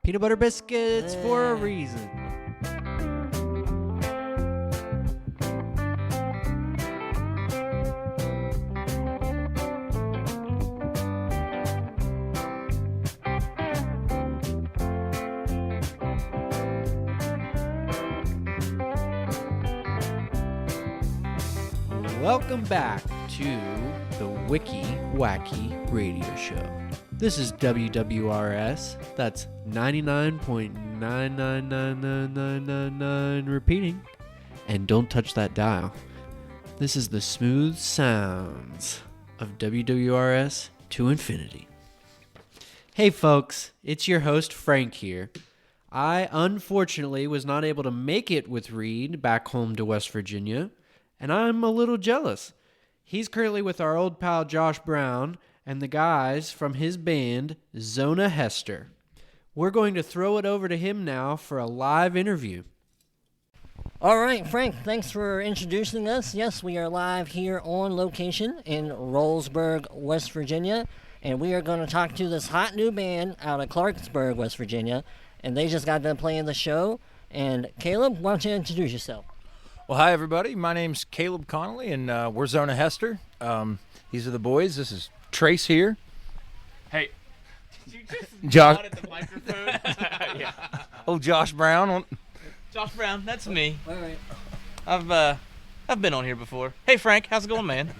Peanut butter biscuits for a reason. Welcome back to the Wiki Wacky Radio Show. This is WWRS. That's 99.999999 repeating. And don't touch that dial. This is the smooth sounds of WWRS to infinity. Hey folks, it's your host Frank here. I unfortunately was not able to make it with Reed back home to West Virginia, and I'm a little jealous. He's currently with our old pal Josh Brown and the guys from his band, Zona Hester. We're going to throw it over to him now for a live interview. All right, Frank, thanks for introducing us. Yes, we are live here on location in Rollsburg, West Virginia, and we are going to talk to this hot new band out of Clarksburg, West Virginia, and they just got done playing the show. And Caleb, why don't you introduce yourself? Well, hi, everybody. My name's Caleb Connolly, and we're Zona Hester. These are the boys. This is Trace here. Hey, did you just Josh. nod at the microphone? Yeah. Oh, Josh Brown. Josh Brown, that's me. All right. I've been on here before. Hey, Frank, how's it going, man?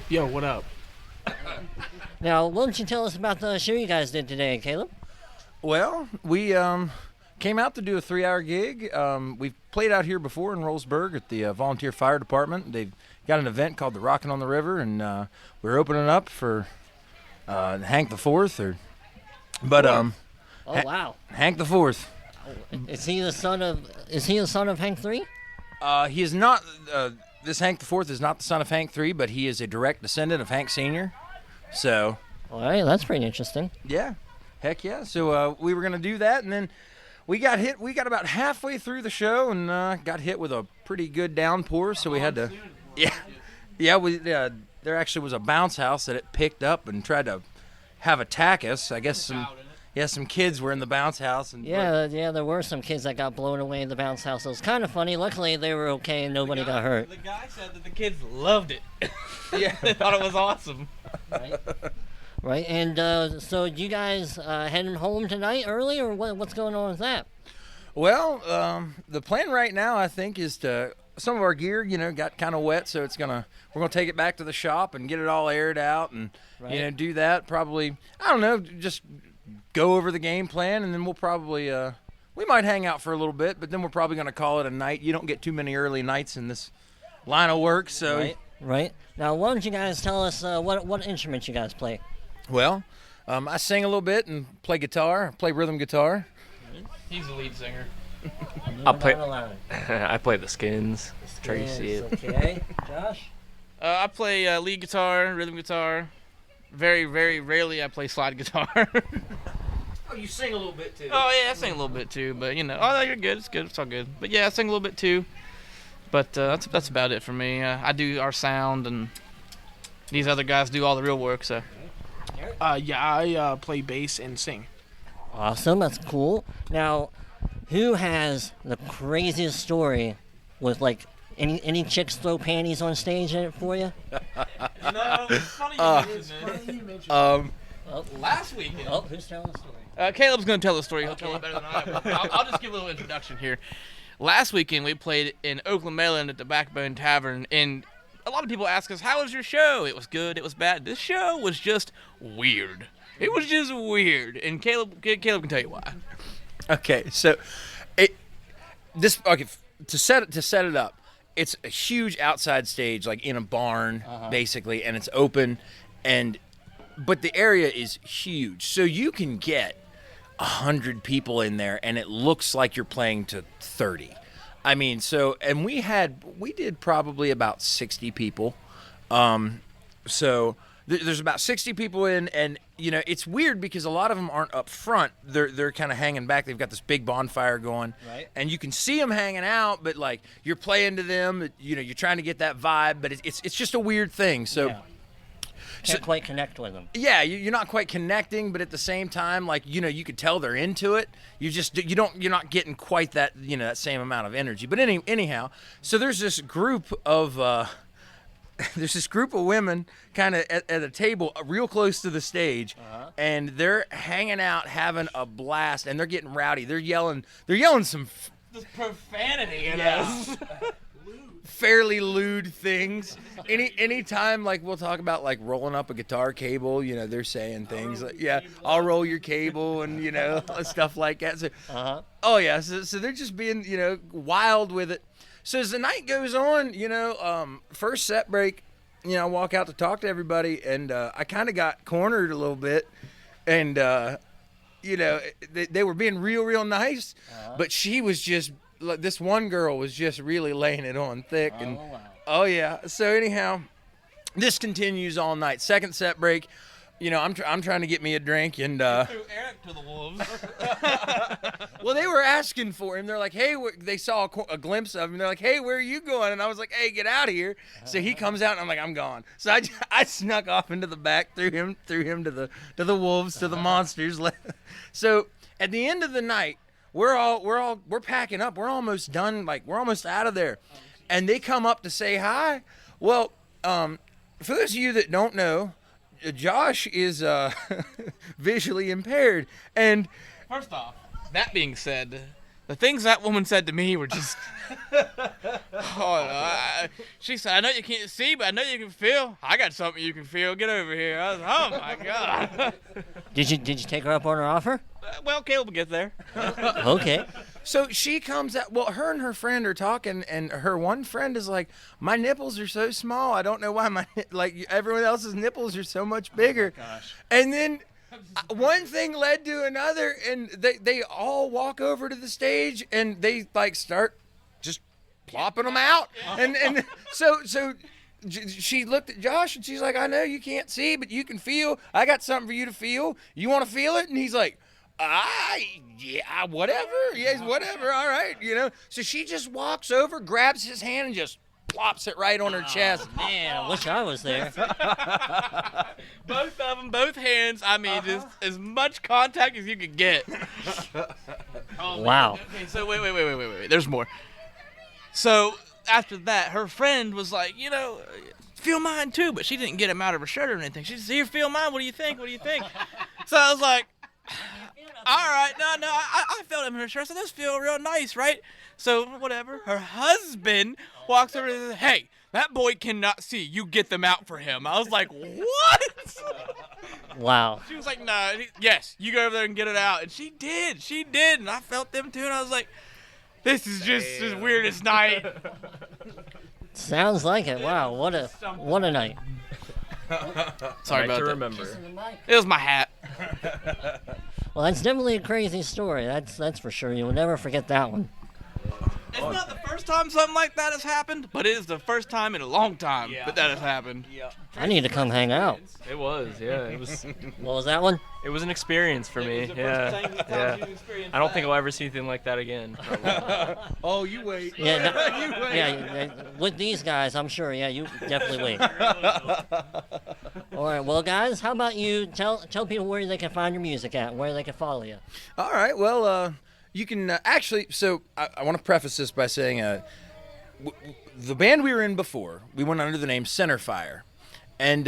Yo, what up? Now, why don't you tell us about the show you guys did today, Caleb? Well, we came out to do a 3-hour gig. We've played out here before in Rollsburg at the Volunteer Fire Department. They've got an event called the Rockin' on the River, and we're opening up for Hank the Fourth. Oh, wow. Hank the Fourth. Is he the son of Hank III? He is not. This Hank the Fourth is not the son of Hank III, but he is a direct descendant of Hank Sr. So. All right, that's pretty interesting. Yeah. Heck yeah. So we were going to do that, and then we got hit. We got about halfway through the show and got hit with a pretty good downpour, so we had to. Yeah. There actually was a bounce house that it picked up and tried to attack us. I guess some kids were in the bounce house. And Yeah, there were some kids that got blown away in the bounce house. It was kind of funny. Luckily, they were okay and nobody got hurt. The guy said that the kids loved it. Yeah. They thought it was awesome. Right, and so you guys heading home tonight early, or what's going on with that? Well, the plan right now, I think, is to some of our gear, got kind of wet, so we're gonna take it back to the shop and get it all aired out, and do that. Probably, I don't know, just go over the game plan, and then we'll probably we might hang out for a little bit, but then we're probably gonna call it a night. You don't get too many early nights in this line of work, so. Right. Now, why don't you guys tell us what instruments you guys play? Well, I sing a little bit and play guitar. I play rhythm guitar. He's the lead singer. I play the Skins. Tracy. Okay. Josh? I play lead guitar, rhythm guitar. Very, very rarely I play slide guitar. Oh, you sing a little bit too. Oh, yeah, I sing a little bit too, but oh, no, you're good. It's good. It's all good. But yeah, I sing a little bit too. But that's about it for me. I do our sound, and these other guys do all the real work, so. I play bass and sing. Awesome, that's cool. Now, who has the craziest story with, like, any chicks throw panties on stage in it for you? No, it's funny you mention this. Last weekend. Oh, who's telling the story? Caleb's going to tell the story. He'll tell it better than I will. I'll just give a little introduction here. Last weekend, we played in Oakland, Maryland at the Backbone Tavern, and a lot of people ask us, how was your show? It was good, it was bad. This show was just weird. It was just weird, and Caleb can tell you why. Okay, so to set it up, it's a huge outside stage, like in a barn, basically, and it's open, but the area is huge, so you can get 100 people in there, and it looks like you're playing to 30. I mean, and we did probably about 60 people. So there's about 60 people in, and it's weird because a lot of them aren't up front. They're kind of hanging back. They've got this big bonfire going, right? And you can see them hanging out, but like you're playing to them. You're trying to get that vibe, but it's just a weird thing. So. Yeah. Can't quite connect with them. Yeah, you're not quite connecting, but at the same time, like, you know, you could tell they're into it. You're not getting quite that, you know, that same amount of energy. But anyhow, so there's this group of women kind of at a table real close to the stage, and they're hanging out, having a blast, and they're getting rowdy. They're yelling some This profanity in Yeah. us. fairly lewd things. Anytime, like, we'll talk about, like, rolling up a guitar cable, you know, they're saying things like, yeah, I'll roll your cable, and, you know, stuff like that. So, oh yeah, so they're just being, you know, wild with it. So as the night goes on, you know, first set break, you know, I walk out to talk to everybody, and I kind of got cornered a little bit, and you know, they were being real nice, but she was just, like, this one girl was just really laying it on thick, and oh yeah. So anyhow, this continues all night. Second set break, you know, I'm trying to get me a drink, and Threw Eric to the wolves. well, they were asking for him. They're like, hey, they saw a glimpse of him. They're like, hey, where are you going? And I was like, hey, get out of here. So he comes out, and I'm like, I'm gone. So I snuck off into the back, threw him to the wolves, to the monsters. So at the end of the night, we're packing up. We're almost done. Like, we're almost out of there. And they come up to say hi. Well, for those of you that don't know, Josh is visually impaired, and First off, that being said, the things that woman said to me were just. She said, "I know you can't see, but I know you can feel. I got something you can feel. Get over here." I was, oh my god. Did you take her up on her offer? Well, Caleb will get there. Okay. so she comes out. Well, her and her friend are talking, and her one friend is like, "My nipples are so small. I don't know why like everyone else's nipples are so much bigger." Oh my gosh. And then one thing led to another, and they all walk over to the stage, and they, like, start just plopping them out, and so she looked at Josh, and she's like, I know you can't see, but you can feel. I got something for you to feel. You want to feel it? And he's like, yeah, whatever. Yes, whatever. All right, you know. So she just walks over, grabs his hand, and just plops it right on her chest. Man, I wish I was there. Both of them, both hands. I mean, just as much contact as you could get. Wow. Okay, so wait. There's more. So after that, her friend was like, you know, feel mine too, but she didn't get him out of her shirt or anything. She said, here, feel mine. What do you think? So I was like, all right, no, I felt him in her shirt. So this feel real nice, right? So whatever. Her husband walks over and says, hey, that boy cannot see. You get them out for him. I was like, what? Wow. She was like, no, yes, you go over there and get it out. And she did. And I felt them too. And I was like, this is just the weirdest night. Sounds like it. Wow, what a night. Sorry about to that. remember. It was my hat. Well, that's definitely a crazy story. That's for sure. You'll never forget that one. It's not the first time something like that has happened, but it is the first time in a long time that has happened. Yeah. I need to come hang out. It was, yeah. It was. What was that one? It was an experience for me. Yeah. I don't think I'll ever see anything like that again. Oh, you wait. Yeah, yeah. With these guys, I'm sure. Yeah, you definitely wait. All right. Well, guys, how about you tell people where they can find your music at, where they can follow you. All right. Well, you can actually. So I want to preface this by saying, the band we were in before, we went under the name Centerfire, and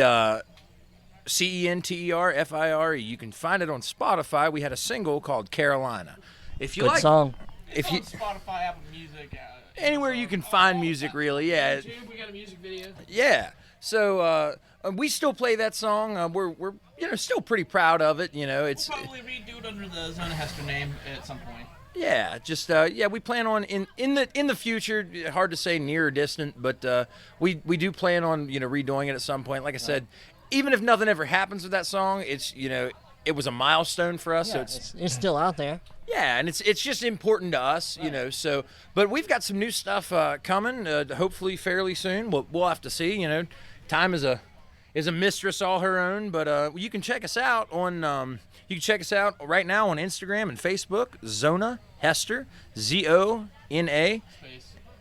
CENTERFIRE. You can find it on Spotify. We had a single called Carolina. If you Good like, song. if you Spotify, Apple Music, anywhere you can find music, really, yeah, YouTube, we got a music video. yeah. So we still play that song. We're still pretty proud of it. You know, it's Probably redo it under the Zona Hester name at some point. yeah, just we plan on in the future. Hard to say near or distant, but we do plan on redoing it at some point. Like I said, even if nothing ever happens with that song, it's it was a milestone for us. Yeah, so it's still out there. yeah, and it's just important to us, So, but we've got some new stuff coming. Hopefully, fairly soon. We'll have to see. Time is a mistress all her own. But you can check us out on. You can check us out right now on Instagram and Facebook. Zona Hester, ZONA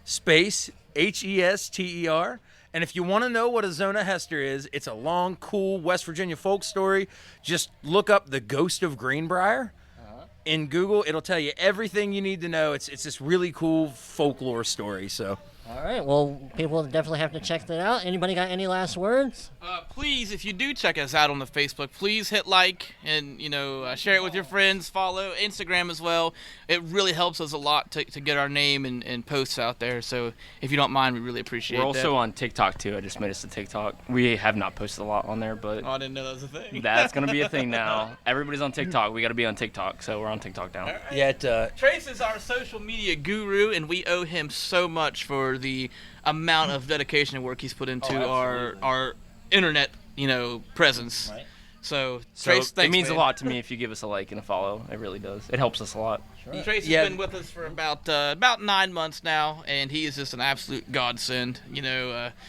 space HESTER. And if you want to know what a Zona Hester is, it's a long, cool West Virginia folk story. Just look up the Ghost of Greenbrier in Google. It'll tell you everything you need to know. It's this really cool folklore story. So. All right. Well, people definitely have to check that out. Anybody got any last words? Please, if you do check us out on the Facebook, please hit like and, share it with your friends. Follow Instagram as well. It really helps us a lot to get our name and posts out there. So if you don't mind, we really appreciate it. We're also on TikTok, too. I just made us a TikTok. We have not posted a lot on there, but I didn't know that was a thing. that's going to be a thing now. Everybody's on TikTok. We got to be on TikTok, so we're on TikTok now. Right. Yeah, Trace is our social media guru, and we owe him so much for the amount of dedication and work he's put into our internet, presence. Right. So, So Trace, thanks, it means man. a lot to me if you give us a like and a follow. It really does. It helps us a lot. Trace has Yeah. been with us for about 9 months now, and he is just an absolute godsend.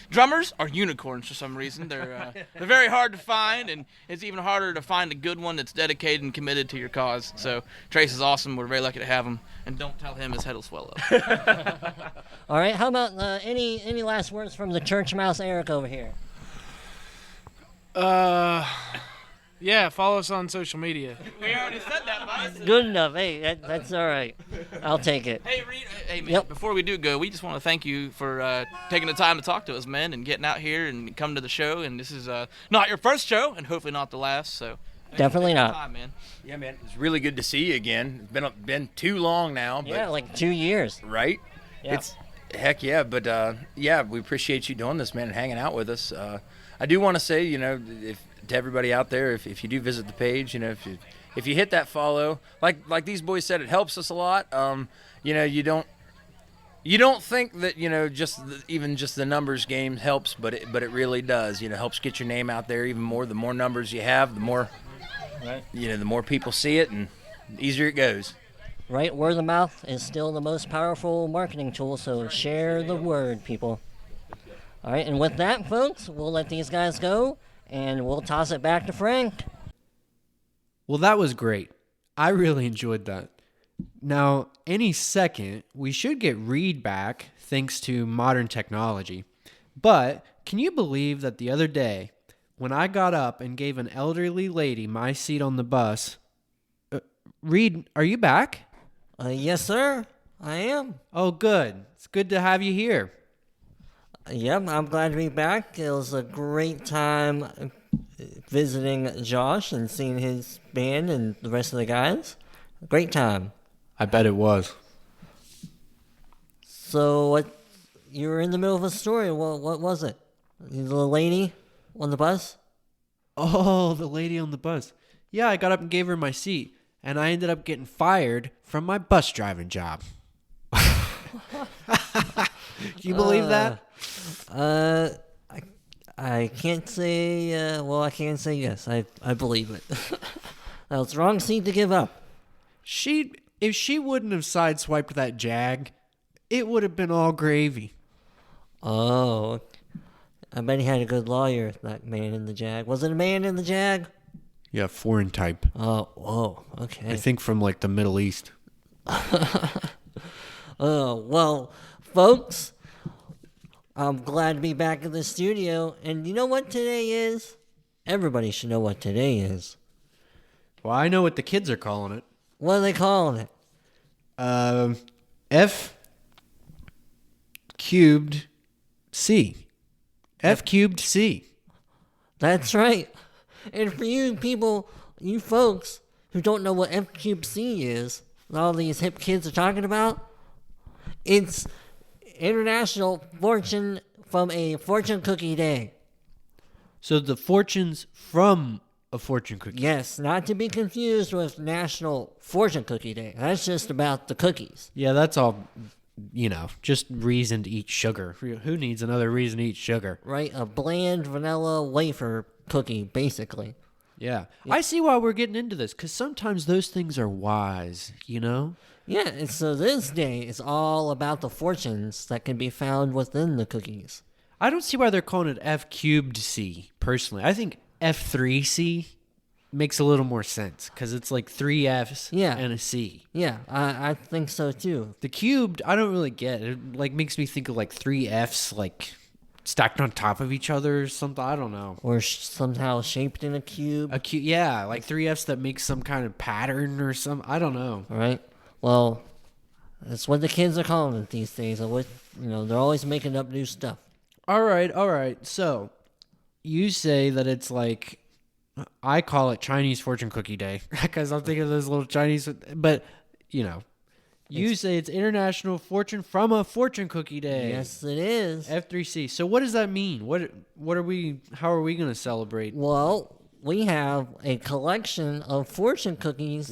Drummers are unicorns for some reason. They're very hard to find, and it's even harder to find a good one that's dedicated and committed to your cause. So Trace is awesome. We're very lucky to have him, and don't tell him his head will swell up. All right. How about any last words from the church mouse Eric over here? Yeah, follow us on social media. We already said that, Buzz. Good enough. Hey, that's all right. I'll take it. Hey, Reed. Hey, man. Yep. Before we do go, we just want to thank you for taking the time to talk to us, man, and getting out here and coming to the show. And this is not your first show, and hopefully not the last. So thanks for Definitely taking the not. time, man. Yeah, man. It's really good to see you again. It's been too long now. But, Yeah, like 2 years. right? Yeah. It's heck yeah, but yeah, we appreciate you doing this, man, and hanging out with us. I do want to say, to everybody out there, if you do visit the page, if you hit that follow, like these boys said, it helps us a lot. You don't think that even just the numbers game helps, but it really does. Helps get your name out there even more. The more numbers you have, the more the more people see it, and the easier it goes. Right? Word of mouth is still the most powerful marketing tool, so share the word, people. All right, and with that, folks, we'll let these guys go, and we'll toss it back to Frank. Well, that was great. I really enjoyed that. Now, any second, we should get Reed back thanks to modern technology. But can you believe that the other day, when I got up and gave an elderly lady my seat on the bus, Reed, are you back? Yes, sir. I am. Oh, good. It's good to have you here. Yep, I'm glad to be back. It was a great time visiting Josh and seeing his band and the rest of the guys. Great time. I bet it was. So, you were in the middle of a story. What was it? The little lady on the bus? Oh, the lady on the bus. Yeah, I got up and gave her my seat, and I ended up getting fired from my bus driving job. Can you believe that? I can't say, I can't say yes. I believe it. That was the wrong seat to give up. If she wouldn't have sideswiped that Jag, it would have been all gravy. Oh, I bet he had a good lawyer, that man in the Jag. Was it a man in the Jag? Yeah, foreign type. Oh, whoa, okay. I think from like the Middle East. Oh, well, folks, I'm glad to be back in the studio. And you know what today is? Everybody should know what today is. Well, I know what the kids are calling it. What are they calling it? F cubed C. F cubed C. That's right. And for you people, you folks who don't know what F cubed C is, all these hip kids are talking about, it's International Fortune from a Fortune Cookie Day. So the fortunes from a fortune cookie. Yes, not to be confused with National Fortune Cookie Day. That's just about the cookies. Yeah, that's all, just reason to eat sugar. Who needs another reason to eat sugar? Right? A bland vanilla wafer cookie, basically. Yeah. I see why we're getting into this, because sometimes those things are wise, Yeah, and so this day is all about the fortunes that can be found within the cookies. I don't see why they're calling it F cubed C, personally. I think F3C makes a little more sense, because it's like 3 Fs and a C. Yeah, I think so too. The cubed, I don't really get. It like makes me think of like 3 Fs, like stacked on top of each other or something. I don't know. Or somehow shaped in a cube. Yeah, like 3Fs that make some kind of pattern or some. I don't know. All right. Well, that's what the kids are calling it these days. They're always making up new stuff. All right. So, you say that it's like, I call it Chinese fortune cookie day because I'm thinking of those little Chinese, but you say it's International Fortune from a Fortune Cookie Day. Yes, it is. F3C. So what does that mean? How are we going to celebrate? Well, we have a collection of fortune cookies.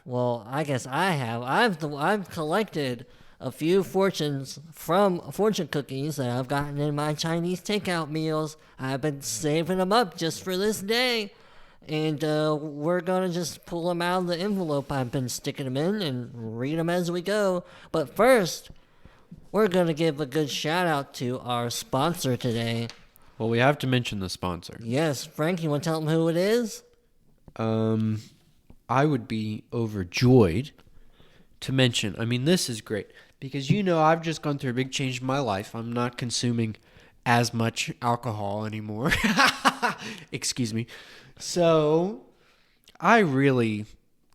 Well, I guess I have. I've collected a few fortunes from fortune cookies that I've gotten in my Chinese takeout meals. I've been saving them up just for this day. And we're going to just pull them out of the envelope I've been sticking them in and read them as we go. But first, we're going to give a good shout out to our sponsor today. Well, we have to mention the sponsor. Yes, Frank, you want to tell them who it is? I would be overjoyed to mention. I mean, this is great because I've just gone through a big change in my life. I'm not consuming as much alcohol anymore. Excuse me. So, I really,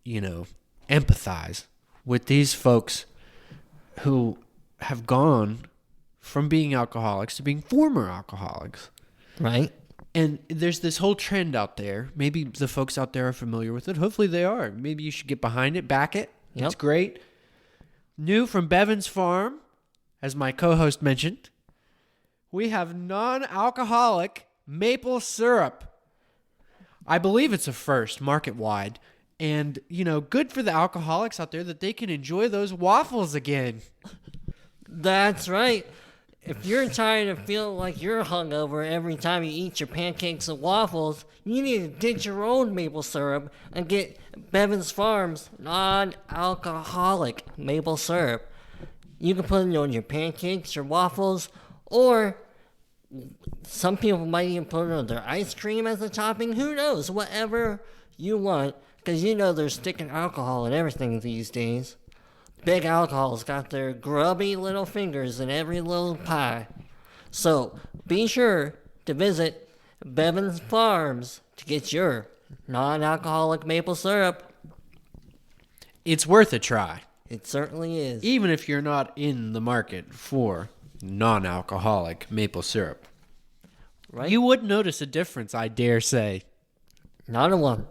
empathize with these folks who have gone from being alcoholics to being former alcoholics. Right. And there's this whole trend out there. Maybe the folks out there are familiar with it. Hopefully they are. Maybe you should get behind it, back it. Yep. It's great. New from Bevan's Farm, as my co-host mentioned, we have non-alcoholic maple syrup. I believe it's a first market-wide. And, good for the alcoholics out there that they can enjoy those waffles again. That's right. If you're tired of feeling like you're hungover every time you eat your pancakes and waffles, you need to ditch your own maple syrup and get Bevan's Farm's non-alcoholic maple syrup. You can put it on your pancakes, your waffles, or some people might even put it on their ice cream as a topping. Who knows? Whatever you want, because they're sticking alcohol in everything these days. Big Alcohol's got their grubby little fingers in every little pie. So be sure to visit Bevan's Farms to get your non-alcoholic maple syrup. It's worth a try. It certainly is. Even if you're not in the market for non-alcoholic maple syrup. Right? You would notice a difference, I dare say. Not a one.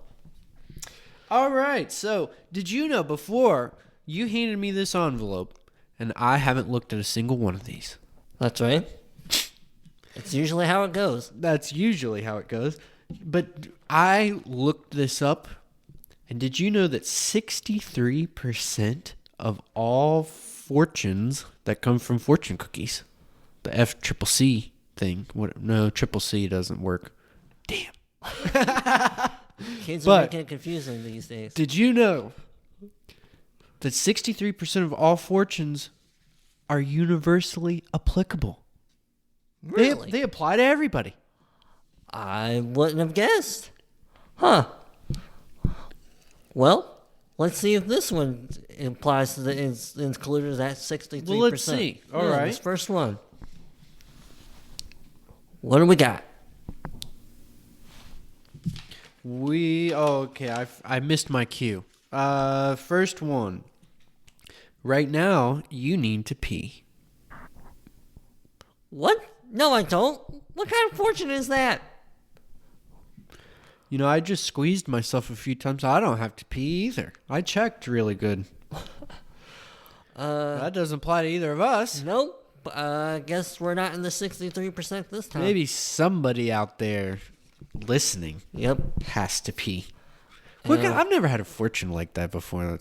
All right, so did you know before you handed me this envelope, and I haven't looked at a single one of these? That's right. It's usually how it goes. That's usually how it goes. But I looked this up, and did you know that 63% of all fortunes that come from fortune cookies, the FCCC thing, no, triple C doesn't work. Damn. Kids are making it confusing these days. Did you know that 63% of all fortunes are universally applicable? Really? They apply to everybody. I wouldn't have guessed. Huh. Well, let's see if this one implies that it's included that 63%. Well, let's see. All right. This first one. What do we got? Okay, I missed my cue. First one. Right now, you need to pee. What? No, I don't. What kind of fortune is that? I just squeezed myself a few times. I don't have to pee either. I checked really good. That doesn't apply to either of us. Nope. I guess we're not in the 63% this time. Maybe somebody out there listening has to pee. I've never had a fortune like that before.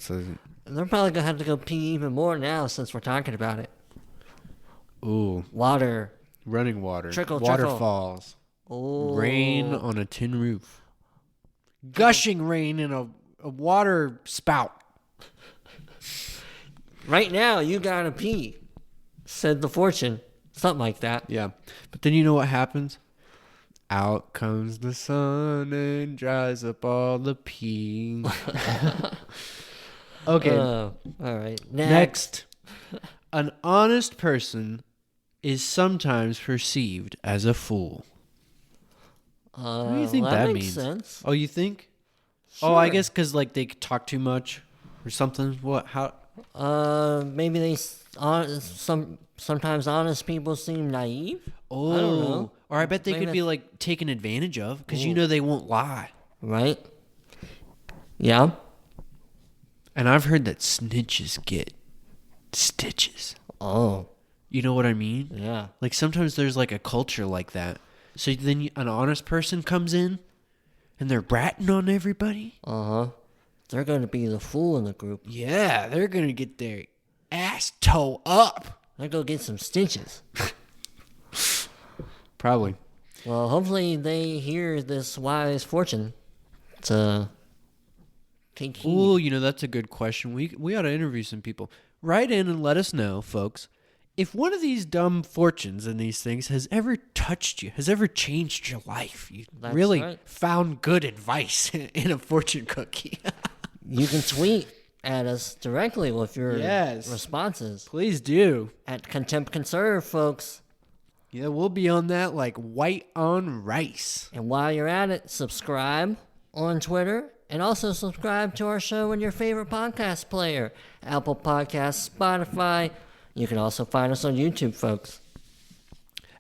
They're probably going to have to go pee even more now since we're talking about it. Ooh. Water. Running water. Trickle. Waterfalls. Oh. Rain on a tin roof. Gushing rain in a water spout. Right now, you got to pee, said the fortune. Something like that. Yeah. But then you know what happens? Out comes the sun and dries up all the pee. Okay. All right. Next. An honest person is sometimes perceived as a fool. What do you think that that makes means? sense. Oh, you think? Oh, I Sure. guess because like they talk too much or something. What? How? Maybe sometimes honest people seem naive. Oh, I don't know. or I bet they Maybe could be that's- like taken advantage of because you Ooh. know they won't lie. Right? Yeah. And I've heard that snitches get stitches. Oh, You know what I mean? yeah. Like sometimes there's like a culture like that. So then an honest person comes in and they're bratting on everybody. They're going to be the fool in the group. Yeah, they're going to get their ass toe up. They're going to get some stitches. Probably. Well, hopefully they hear this wise fortune to take heed. Ooh, you know, that's a good question. We ought to interview some people. Write in and let us know, folks, if one of these dumb fortunes and these things has ever touched you, has ever changed your life. You That's really right. found good advice in a fortune cookie. You can tweet at us directly with your Yes. responses Please do. at Contempt Conserve, folks. Yeah, we'll be on that like white on rice. And while you're at it, subscribe on Twitter and also subscribe to our show in your favorite podcast player, Apple Podcasts, Spotify. You can also find us on YouTube, folks.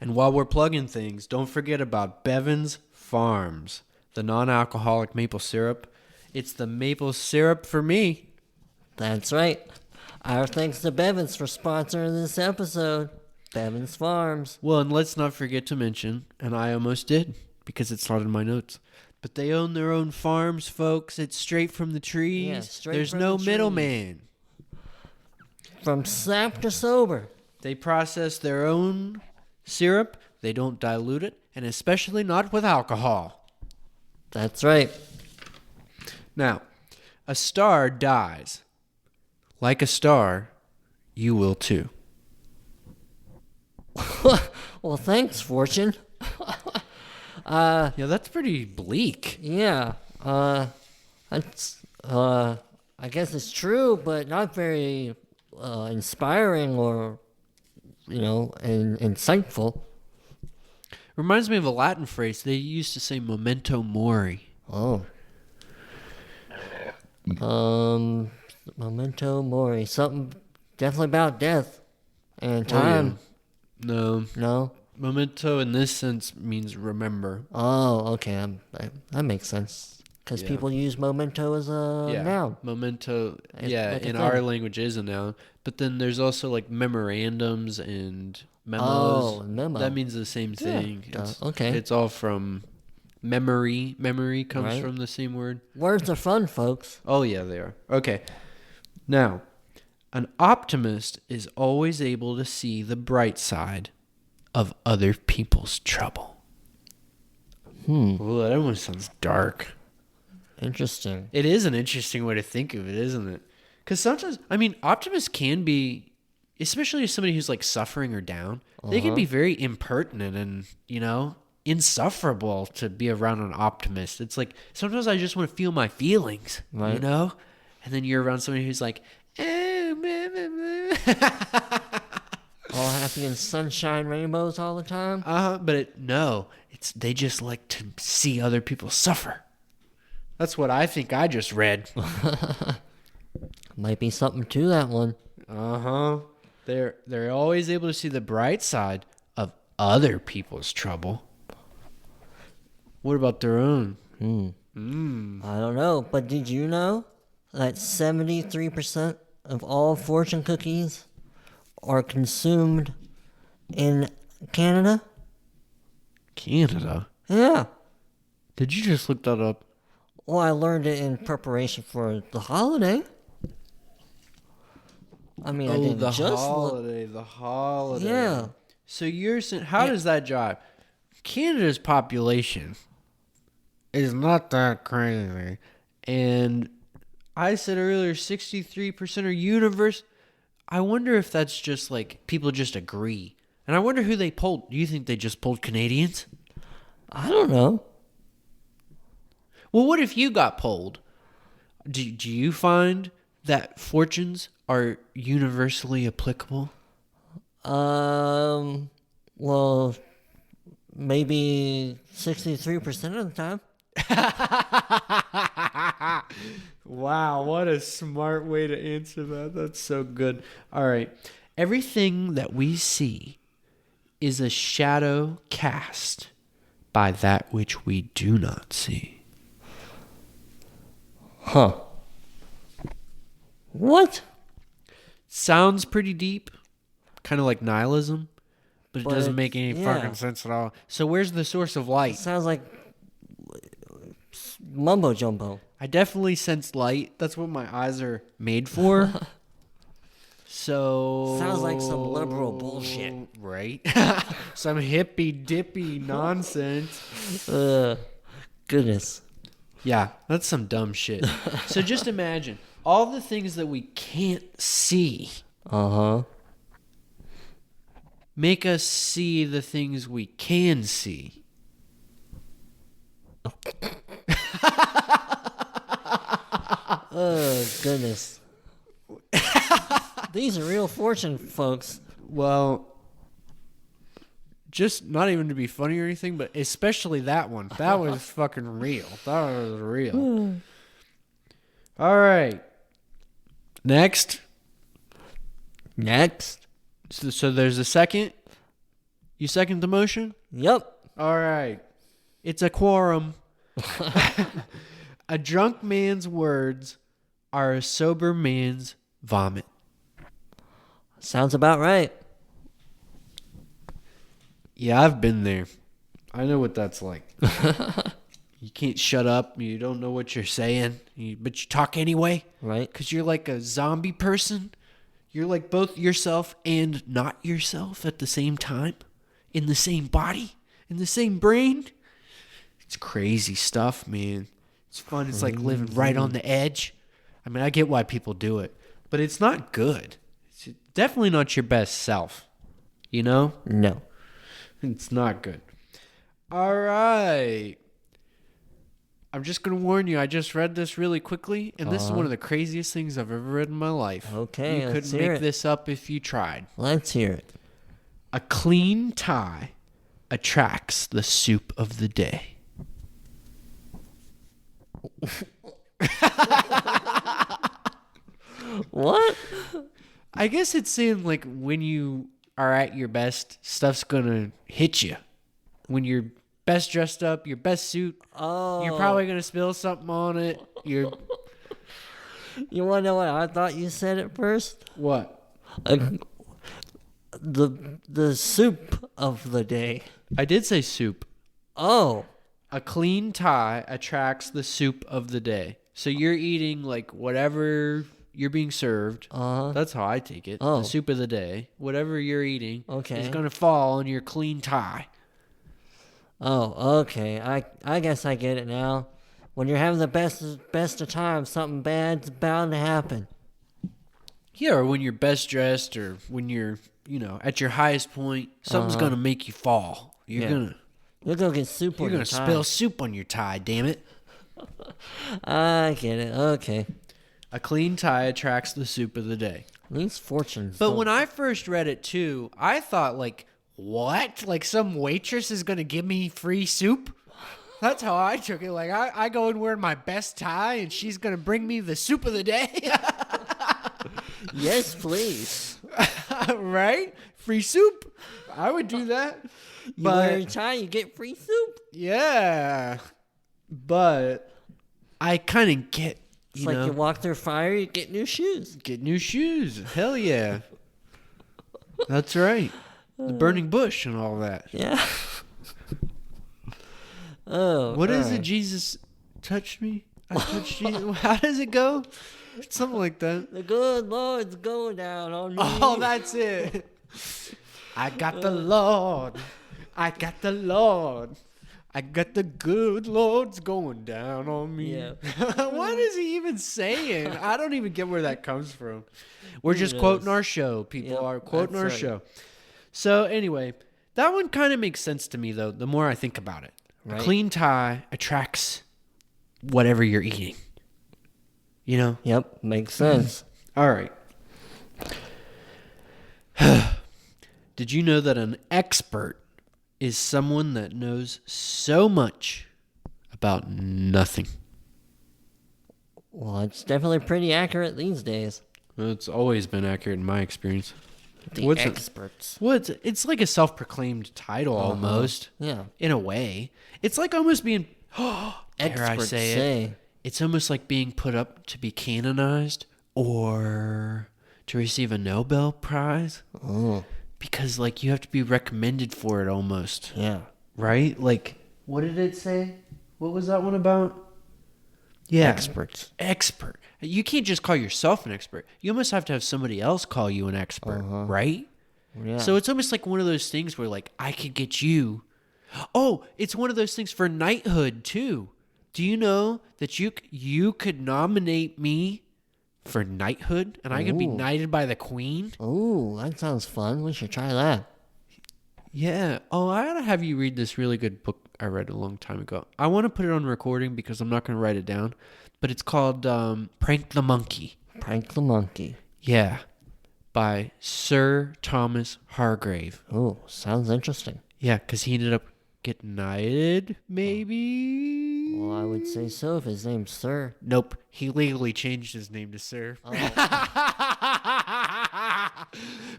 And while we're plugging things, don't forget about Bevan's Farms, the non-alcoholic maple syrup. It's the maple syrup for me. That's right. Our thanks to Bevins for sponsoring this episode. Bevins Farms. Well, and let's not forget to mention, and I almost did because it's not in my notes, but they own their own farms, folks. It's straight from the trees. Yeah, straight There's from no the middleman. From sap to sober. They process their own syrup. They don't dilute it, and especially not with alcohol. That's right. Now, a star dies. Like a star, you will too. Well, thanks, Fortune. Yeah, that's pretty bleak. Yeah. That's, I guess it's true, but not very inspiring or, insightful. Reminds me of a Latin phrase. They used to say memento mori. Oh. Memento mori. Something definitely about death and time. No, No? memento in this sense means remember. Oh, okay. That makes sense. Because Yeah. people use memento as a noun. Memento, It's yeah, like a in thing. our language is a noun. But then there's also like memorandums and memos. Oh, memo. That means the same Yeah, thing. okay. It's all from memory. Memory comes Right. from the same word. Words are fun, folks. Oh, yeah, they are. Okay. Now, an optimist is always able to see the bright side of other people's trouble. Ooh, that one sounds dark. Interesting. It is an interesting way to think of it, isn't it? Because sometimes, I mean, optimists can be, especially as somebody who's like suffering or down, they can be very impertinent and, insufferable to be around an optimist. It's like sometimes I just want to feel my feelings, Right. And then you're around somebody who's like, oh, blah, blah, blah. All happy and sunshine rainbows all the time? But they just like to see other people suffer. That's what I think I just read. Might be something to that one. They're always able to see the bright side of other people's trouble. What about their own? I don't know, but did you know that 73% of all fortune cookies are consumed in Canada? Canada? Yeah. Did you just look that up? Well, I learned it in preparation for the holiday. I mean, I didn't the just look. holiday, the holiday. Yeah. So you're saying, how does that jive? Canada's population is not that crazy. And I said earlier, 63% are universe. I wonder if that's just like people just agree. And I wonder who they polled. Do you think they just polled Canadians? I don't know. Well, what if you got polled? Do you find that fortunes are universally applicable? Well, maybe 63% of the time. Wow, what a smart way to answer that. That's so good. All right. Everything that we see is a shadow cast by that which we do not see. Huh. What? Sounds pretty deep, kind of like nihilism, but it But doesn't make any yeah. fucking sense at all. So where's the source of It light? sounds like mumbo jumbo. I definitely sense light. That's what my eyes are made for. So Sounds like some liberal bullshit. Right? Some hippy dippy nonsense. Goodness. Yeah, that's some dumb shit. So just imagine all the things that we can't see Uh-huh. make us see the things we can see. Oh, goodness. These are real fortune, folks. Well, just not even to be funny or anything, but especially that one. That was fucking real. That was real. All right. Next. So there's a second. You second the motion? Yep. All right. It's a quorum. A drunk man's words are a sober man's vomit. Sounds about right. Yeah, I've been there. I know what that's like. You can't shut up. You don't know what you're saying, but you talk anyway. Right. Because you're like a zombie person. You're like both yourself and not yourself at the same time. In the same body. In the same brain. It's crazy stuff, man. It's fun. It's like living right on the edge. I mean, I get why people do it. But it's not good. It's definitely not your best self. You know? No. It's not good. All right. I'm just going to warn you. I just read this really quickly, and this is one of the craziest things I've ever read in my life. Okay, You let's couldn't hear make it. this up if you tried. Let's hear it. A clean tie attracts the soup of the day. What? I guess it's saying like when you are at your best, stuff's going to hit you. When you're best dressed up, your best suit, Oh. you're probably going to spill something on it. You're You want to know what I thought you said at first? what? The soup of the day. I did say soup. Oh. A clean tie attracts the soup of the day. So you're eating like whatever you're being served. Uh-huh. That's how I take it. Oh. The soup of the day. Whatever you're eating Okay. is going to fall on your clean tie. Oh, okay. I guess I get it now. When you're having the best of times, something bad's bound to happen. Yeah, or when you're best dressed or when you're, at your highest point, something's going to make you fall. You're Yeah. going You'll go get soup on to your tie. spill soup on your tie, damn it. I get it. Okay. A clean tie attracts the soup of the day. These fortunes. But don't- when I first read it too, I thought like, what? Like some waitress is gonna give me free soup? That's how I took it. Like I go and wear my best tie, and she's gonna bring me the soup of the day, Yes, please. right? Free soup. I would do that. You wear a But tie, you get free soup. yeah, but I kind of get It's like you walk through fire, you get new shoes. get new shoes. Hell yeah, that's right. The burning bush and all that. Yeah. Oh. What is it? alright. Jesus touched me. I touched you. How does it go? Something like that. The good Lord's going down on me. Oh, that's it. I got the Lord. I got the Lord. I got the good Lord's going down on me. Yeah. What is he even saying? I don't even get where that comes from. We're just knows? quoting our show. People Yep, are quoting that's our right. show. So anyway, that one kind of makes sense to me though. The more I think about it, Right. a clean tie attracts whatever you're eating. You know. Yep, makes sense. All right. Did you know that an expert is someone that knows so much about nothing? Well, it's definitely pretty accurate these days. Well, it's always been accurate in my experience. The What's it? experts. Well, it's like a self-proclaimed title almost. Yeah. In a way. It's like almost being, dare I Experts say it? It's almost like being put up to be canonized or to receive a Nobel Prize. Oh, Because, like, you have to be recommended for it almost. yeah. Right? Like, what did it say? What was that one about? Yeah. Experts. Expert. You can't just call yourself an expert. You almost have to have somebody else call you an expert, right? Yeah. So it's almost like one of those things where, like, I could get you. Oh, it's one of those things for knighthood, too. Do you know that you could nominate me for knighthood and I could be Ooh. knighted by the queen? Ooh, that sounds fun. We should try that. Yeah. Oh, I gotta have you read this really good book I read a long time ago. I want to put it on recording because I'm not going to write it down. But it's called Prank the Monkey. Prank the Monkey. Yeah. By Sir Thomas Hargrave. Oh, sounds interesting. Yeah, because he ended up getting knighted, maybe? Well, I would say so if his name's Sir. Nope. He legally changed his name to Sir.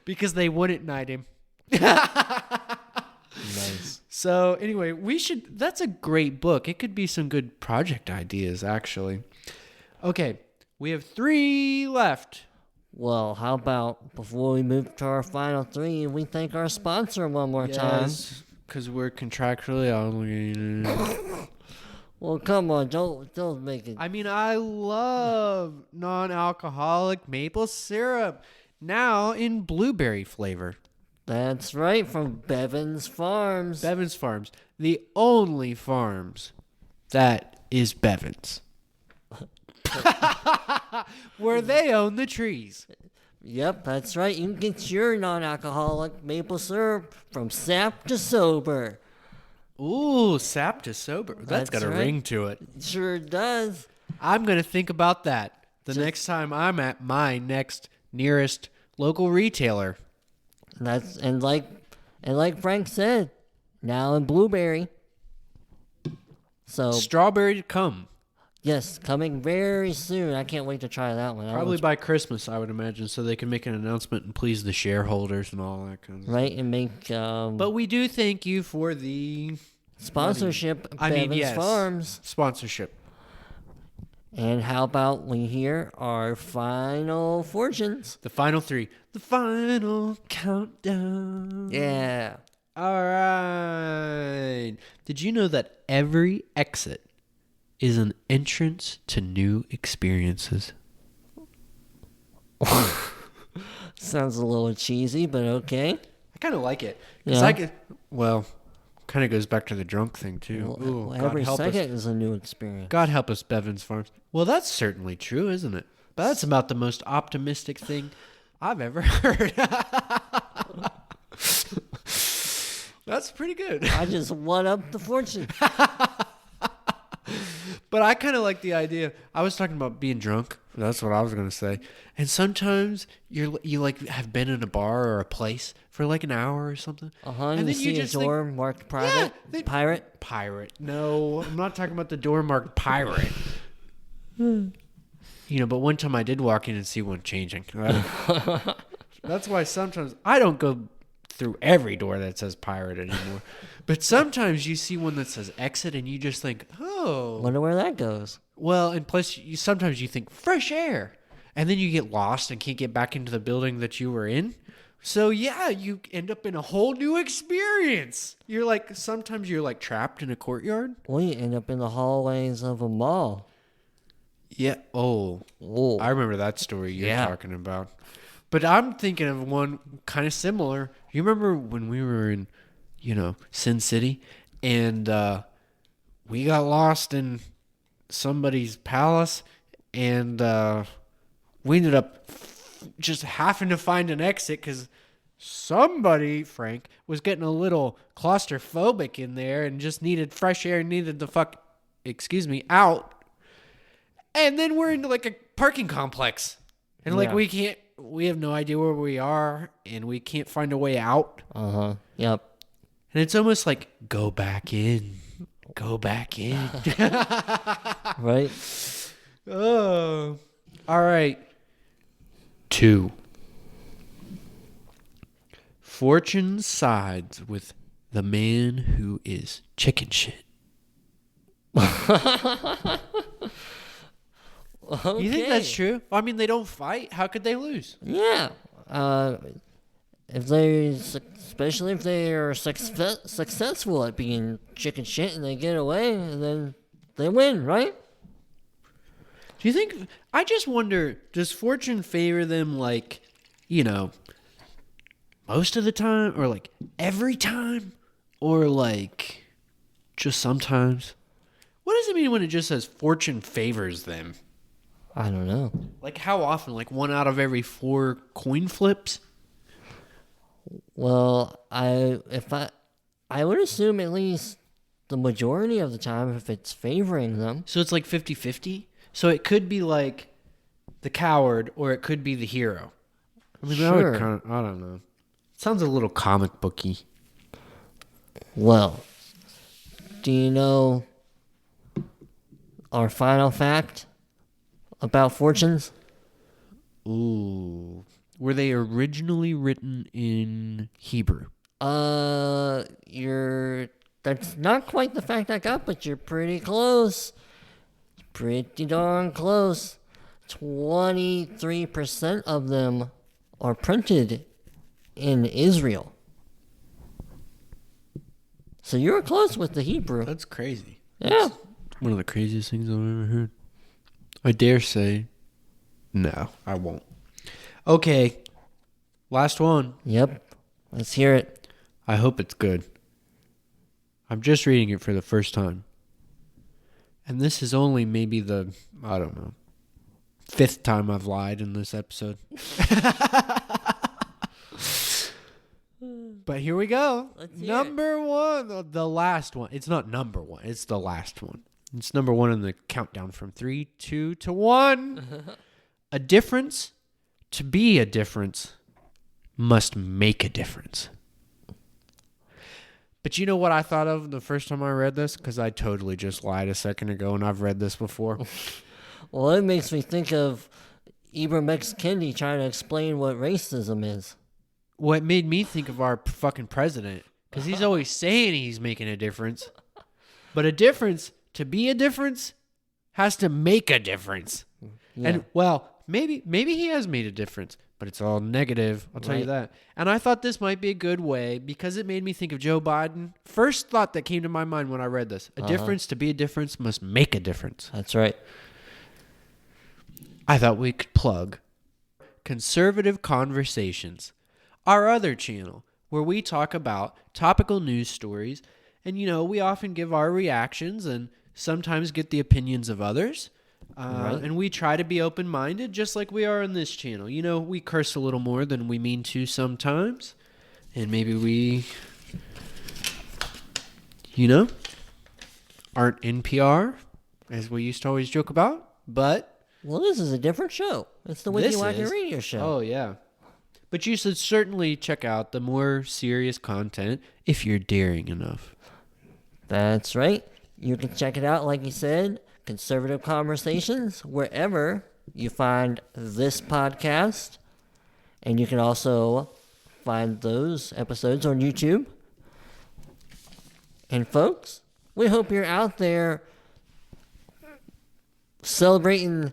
Because they wouldn't knight him. Nice. So anyway, that's a great book. It could be some good project ideas, actually. Okay, we have 3 left. Well, how about before we move to our final 3, we thank our sponsor one more time? Because we're contractually obligated. Well, come on, don't make it. I mean, I love non-alcoholic maple syrup. Now in blueberry flavor. That's right, from Bevan's Farms. Bevan's Farms. The only farms that is Bevan's. Where they own the trees. Yep, that's right. You can get your non-alcoholic maple syrup from sap to sober. Ooh, sap to sober. That's got a right. ring to it. Sure does. I'm going to think about that the next time I'm at my next nearest local retailer. And like Frank said, now in blueberry. So Strawberry to come. yes, coming very soon. I can't wait to try that one. Probably by Christmas, I would imagine, so they can make an announcement and please the shareholders and all that kind of stuff. right and make But we do thank you for the sponsorship. Bevan's Farms. Sponsorship. And how about we hear our final fortunes? The final 3. The final countdown. Yeah. All right. Did you know that every exit is an entrance to new experiences? Sounds a little cheesy, but okay. I kind of like it. 'Cause Yeah. kind of goes back to the drunk thing, too. Ooh, Well, God every help us. second is a new experience. God help us, Bevan's Farms. Well, that's certainly true, isn't it? But that's about the most optimistic thing I've ever heard. That's pretty good. I just one up the fortune. But I kind of like the idea. I was talking about being drunk. That's what I was going to say. And sometimes you like have been in a bar or a place for like an hour or something. And you see a door marked private. Pirate. Pirate. No, I'm not talking about the door marked pirate. But one time I did walk in and see one changing. That's why sometimes I don't go through every door that says pirate anymore. But sometimes you see one that says exit and you just think, oh. Wonder where that goes. Well, and plus sometimes you think fresh air. And then you get lost and can't get back into the building that you were in. So yeah, you end up in a whole new experience. Sometimes you're like trapped in a courtyard. Well, you end up in the hallways of a mall. Yeah. Oh, I remember that story you're talking about. But I'm thinking of one kind of similar. You remember when we were in, Sin City, and we got lost in somebody's palace, and we ended up just having to find an exit because somebody, Frank, was getting a little claustrophobic in there and just needed fresh air, needed the out. And then we're into like a parking complex. And we can't we have no idea where we are, and we can't find a way out. Yep. And it's almost like, go back in. Go back in. Right? Oh. All right. 2. Fortune sides with the man who is chicken shit. Okay. You think that's true? I mean, they don't fight. How could they lose? Yeah. Especially if they are successful at being chicken shit and they get away, then they win, right? Do you think? I just wonder, does fortune favor them like, most of the time, or like every time, or like just sometimes? What does it mean when it just says fortune favors them? I don't know. Like how often? Like 1 out of every 4 coin flips? Well, I would assume at least the majority of the time if it's favoring them. So it's like 50-50? So it could be like the coward, or it could be the hero. I mean, that would Sure. I don't know. Sounds a little comic booky. Well, do you know our final fact about fortunes? Ooh. Were they originally written in Hebrew? That's not quite the fact I got, but you're pretty close. Pretty darn close. 23% of them are printed in Israel. So you were close with the Hebrew. That's crazy. Yeah. One of the craziest things I've ever heard. I dare say, no, I won't. Okay, last one. Yep. Let's hear it. I hope it's good. I'm just reading it for the first time. And this is only maybe the, 5th time I've lied in this episode. But here we go. Let's hear Number 1, the last one. It's not number 1, it's the last one. It's number 1 in the countdown from 3, 2 to 1. A difference, to be a difference, must make a difference. But you know what I thought of the first time I read this? Because I totally just lied a second ago, and I've read this before. Well, it makes me think of Ibram X. Kendi trying to explain what racism is. What made me think of our fucking president, because he's always saying he's making a difference. But a difference, to be a difference, has to make a difference. Yeah. And, well, maybe he has made a difference, but it's all negative, I'll tell you Right. that. And I thought this might be a good way, because it made me think of Joe Biden. First thought that came to my mind when I read this. A difference, to be a difference, must make a difference. That's right. I thought we could plug Conservative Conversations, our other channel, where we talk about topical news stories, and we often give our reactions and sometimes get the opinions of others. Right. And we try to be open-minded, just like we are on this channel. We curse a little more than we mean to sometimes, and maybe we, aren't NPR, as we used to always joke about, but Well, this is a different show. It's the Wiki this Wacky is. Radio Show. Oh, yeah. But you should certainly check out the more serious content if you're daring enough. That's right. You can check it out, like you said, Conservative Conversations, wherever you find this podcast. And you can also find those episodes on YouTube. And folks, we hope you're out there celebrating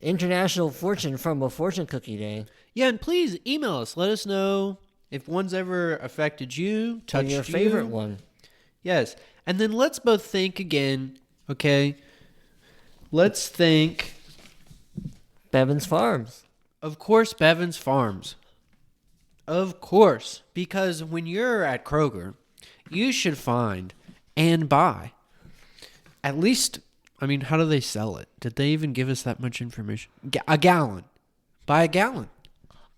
International Fortune from a Fortune Cookie Day. Yeah, and please email us. Let us know if one's ever affected you, Or touched your you. favorite one. Yes. And then let's both think again, okay? Let's think, Bevan's Farms. of course, Bevan's Farms. Of course. Because when you're at Kroger, you should find and buy at least, how do they sell it? Did they even give us that much information? A gallon. Buy a gallon.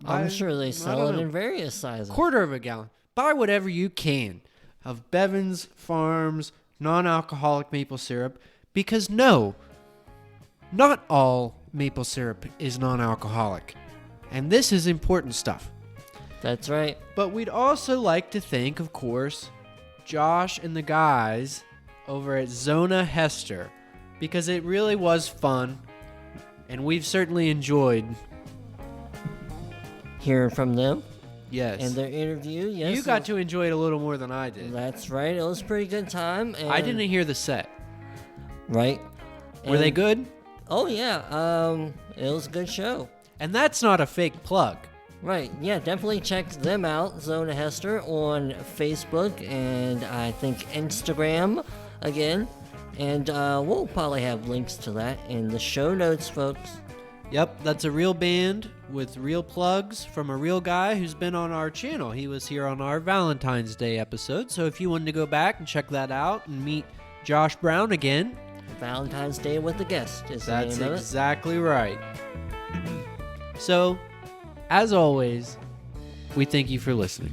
I'm Buy- sure they I sell don't it know. in various sizes. Quarter of a gallon. Buy whatever you can of Bevan's Farms non-alcoholic maple syrup, because no, not all maple syrup is non-alcoholic, And this is important stuff. That's right. But we'd also like to thank, of course, Josh and the guys over at Zona Hester, because it really was fun, and we've certainly enjoyed. Hearing from them Yes. and their interview. Yes, You got to enjoy it a little more than I did. That's right. It was a pretty good time. And I didn't hear the set. Right. Were they And- good? Oh yeah. It was a good show. And that's not a fake plug. Right. Yeah. Definitely check them out, Zona Hester, on Facebook and I think Instagram again. And we'll probably have links to that in the show notes, folks. Yep, that's a real band with real plugs from a real guy who's been on our channel. He was here on our Valentine's Day episode. So if you wanted to go back and check that out and meet Josh Brown again, Valentine's Day with the guest is that's the name of it. exactly right. So, as always, we thank you for listening.